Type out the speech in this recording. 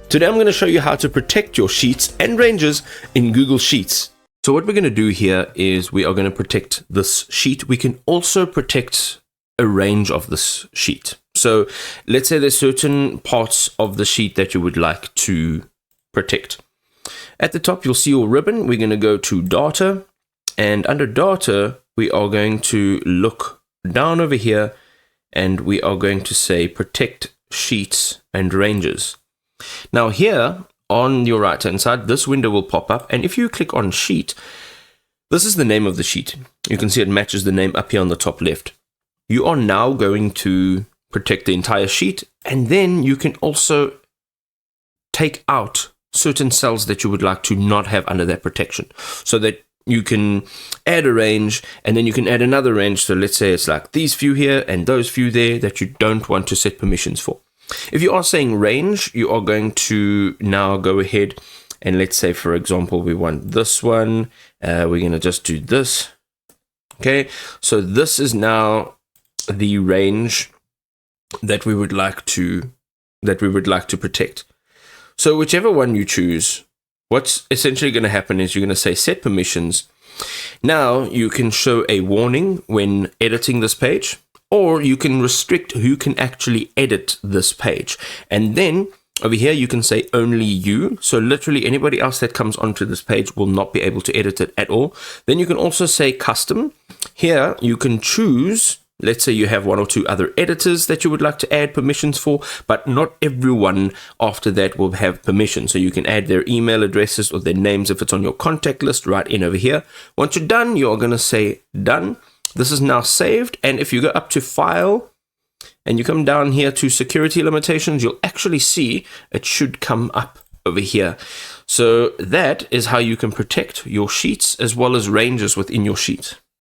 Today I'm going to show you how to protect your sheets and ranges in Google Sheets. So what we're going to do here is we are going to protect this sheet. We can also protect a range of this sheet. So let's say there's certain parts of the sheet that you would like to protect. At the top, you'll see your ribbon. We're going to go to data, and under data, we are going to look down over here and we are going to say protect sheets and ranges. Now here on your right hand side, this window will pop up, and if you click on sheet, this is the name of the sheet. You can see it matches the name up here on the top left. You are now going to protect the entire sheet, and then you can also take out certain cells that you would like to not have under that protection, so that you can add a range and then you can add another range. So let's say it's like these few here and those few there that you don't want to set permissions for. If you are saying range, you are going to now go ahead and let's say, for example, we want this one. We're going to just do this. Okay, so this is now the range that we would like to protect. So whichever one you choose, what's essentially going to happen is you're going to say set permissions. Now you can show a warning when editing this page, or you can restrict who can actually edit this page. And then over here, you can say only you. So literally anybody else that comes onto this page will not be able to edit it at all. Then you can also say custom. Here you can choose, let's say you have one or two other editors that you would like to add permissions for, but not everyone after that will have permission. So you can add their email addresses or their names if it's on your contact list right in over here. Once you're done, you're going to say done. This is now saved, and if you go up to File and you come down here to Security Limitations, you'll actually see it should come up over here. So that is how you can protect your sheets as well as ranges within your sheet.